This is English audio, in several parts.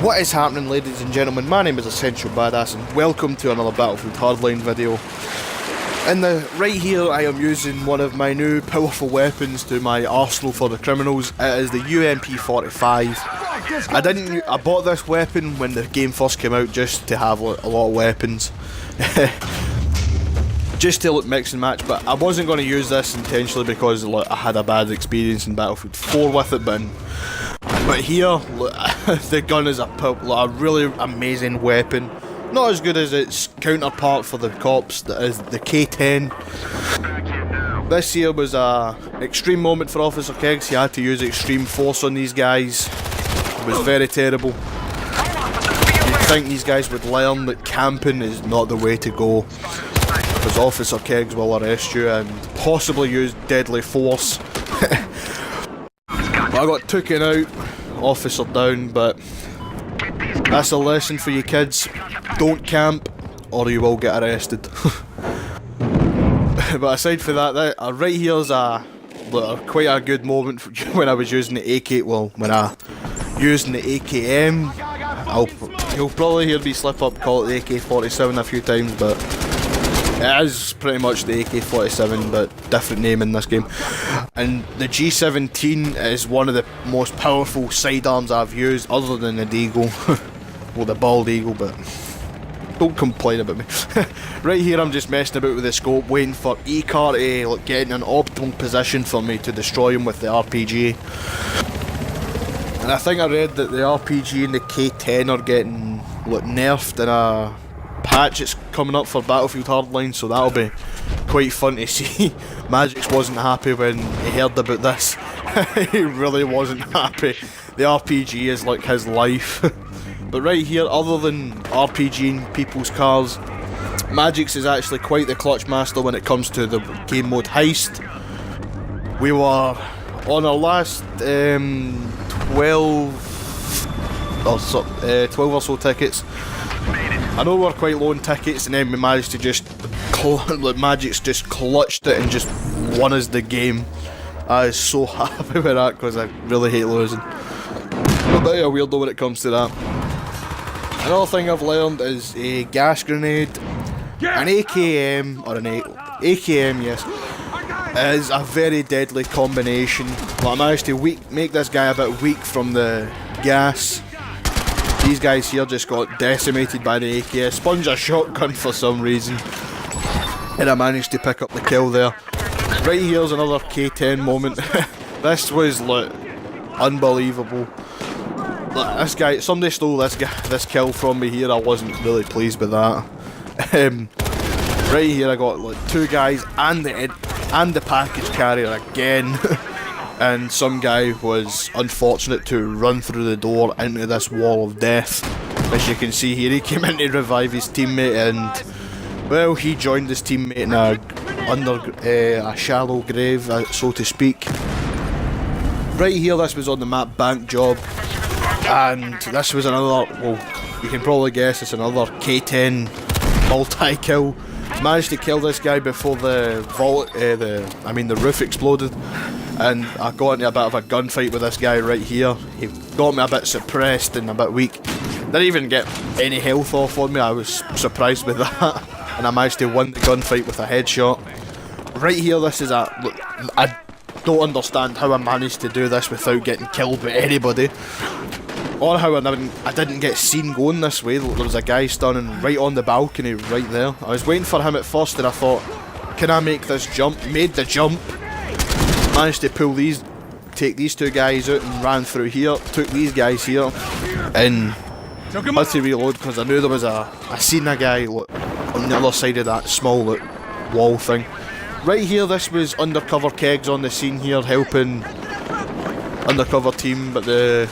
What is happening, ladies and gentlemen? My name is Essential Badass and welcome to another Battlefield Hardline video. Right here I am using one of my new powerful weapons to my arsenal for the criminals. It is the UMP45. I bought this weapon when the game first came out just to have a lot of weapons. Just to look mix and match, but I wasn't going to use this intentionally because I had a bad experience in Battlefield 4 with it, but here, look, the gun is a really amazing weapon. Not as good as its counterpart for the cops, that is the K10. This here was an extreme moment for Officer Keggs. He had to use extreme force on these guys. It was very terrible. You'd think these guys would learn that camping is not the way to go, because Officer Keggs will arrest you and possibly use deadly force. But I got taken out, officer down, but that's a lesson for you kids. Don't camp or you will get arrested. But aside from that, right here's quite a good moment when I was using the AK, when I using the AKM. You'll probably hear me slip up, call it the AK-47 a few times, but it is pretty much the AK-47, but different name in this game. And the G17 is one of the most powerful sidearms I've used, other than the Deagle. Well, the Bald Eagle, but don't complain about me. Right here I'm just messing about with the scope, waiting for E-Car to get in an optimal position for me to destroy him with the RPG. And I think I read that the RPG and the K10 are getting nerfed in a patch it's coming up for Battlefield Hardline, so that'll be quite fun to see. Magix wasn't happy when he heard about this. He really wasn't happy. The RPG is like his life. But right here, other than RPGing people's cars, Magix is actually quite the clutch master when it comes to the game mode heist. We were on our last 12 or so tickets. I know we're quite low on tickets, and then we managed to just Magix just clutched it and just won us the game. I was so happy with that because I really hate losing. I'm a bit of a weirdo when it comes to that. Another thing I've learned is a gas grenade, an AKM, or an AKM, yes, is a very deadly combination. I managed to make this guy a bit weak from the gas. These guys here just got decimated by the AK. I sponged a shotgun for some reason, and I managed to pick up the kill there. Right here's another K10 moment. This was unbelievable. This guy, somebody stole this kill from me here. I wasn't really pleased with that. Right here I got two guys and the package carrier again. And some guy was unfortunate to run through the door into this wall of death. As you can see here, he came in to revive his teammate, and well, he joined his teammate in a shallow grave, so to speak. Right here, this was on the map Bank Job, and this was another, well, you can probably guess it's another K10 multi-kill. Managed to kill this guy before the roof exploded, and I got into a bit of a gunfight with this guy right here. He got me a bit suppressed and a bit weak. Didn't even get any health off on me. I was surprised with that, and I managed to win the gunfight with a headshot. Right here, this is I don't understand how I managed to do this without getting killed by anybody, or how I didn't get seen going this way. There was a guy standing right on the balcony right there. I was waiting for him at first, and I thought, can I make this jump? Made the jump. Managed to take these two guys out and ran through here. Took these guys here, and had to reload because I knew there was I seen a guy on the other side of that small wall thing. Right here, this was Undercover Keggs on the scene here, helping undercover team, but the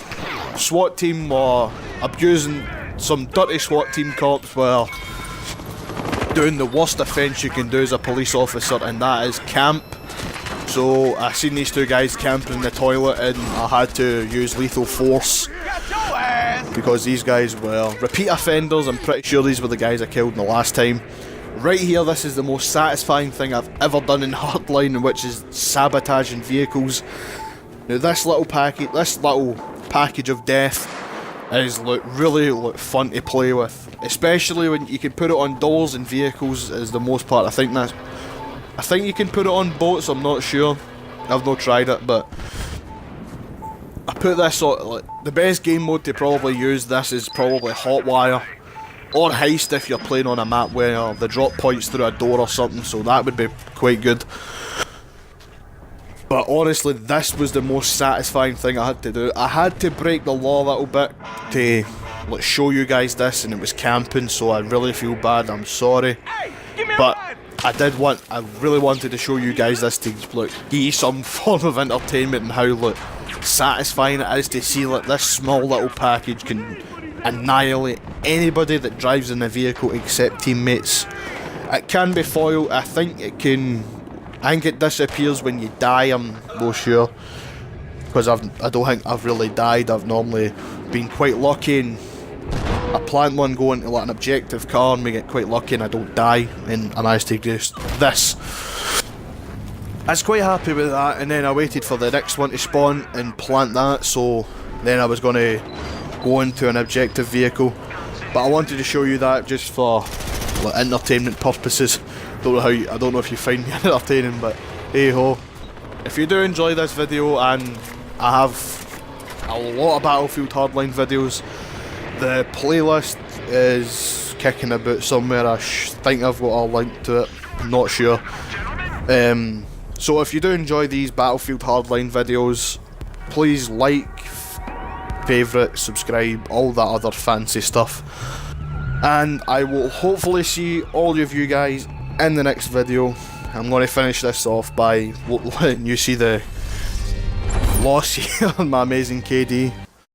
SWAT team were abusing, some dirty SWAT team cops were doing the worst offence you can do as a police officer, and that is camp. So I seen these two guys camping in the toilet, and I had to use lethal force because these guys were repeat offenders. I'm pretty sure these were the guys I killed in the last time. Right here, this is the most satisfying thing I've ever done in Hardline, which is sabotaging vehicles. Now this little package of death is really fun to play with, especially when you can put it on doors and vehicles. Is the most part. I think you can put it on boats. I'm not sure. I've not tried it, but I put this on. Like, the best game mode to probably use this is probably Hotwire or Heist if you're playing on a map where the drop points through a door or something. So that would be quite good. But honestly, this was the most satisfying thing I had to do. I had to break the law a little bit to show you guys this, and it was camping, so I really feel bad. I'm sorry. But I really wanted to show you guys this to give you some form of entertainment and how satisfying it is to see this small little package can annihilate anybody that drives in the vehicle except teammates. It can be foiled. I think it disappears when you die. I'm not sure, because I don't think I've really died. I've normally been quite lucky, and I plant one going to an objective car and we get quite lucky and I don't die, and I managed to just this. I was quite happy with that, and then I waited for the next one to spawn and plant that, so then I was going to go into an objective vehicle. But I wanted to show you that just for entertainment purposes. I don't know if you find me entertaining, but hey ho. If you do enjoy this video, and I have a lot of Battlefield Hardline videos, the playlist is kicking about somewhere. I think I've got a link to it, I'm not sure. So if you do enjoy these Battlefield Hardline videos, please like, favourite, subscribe, all that other fancy stuff. And I will hopefully see all of you guys in the next video. I'm going to finish this off by letting you see the loss here on my amazing KD.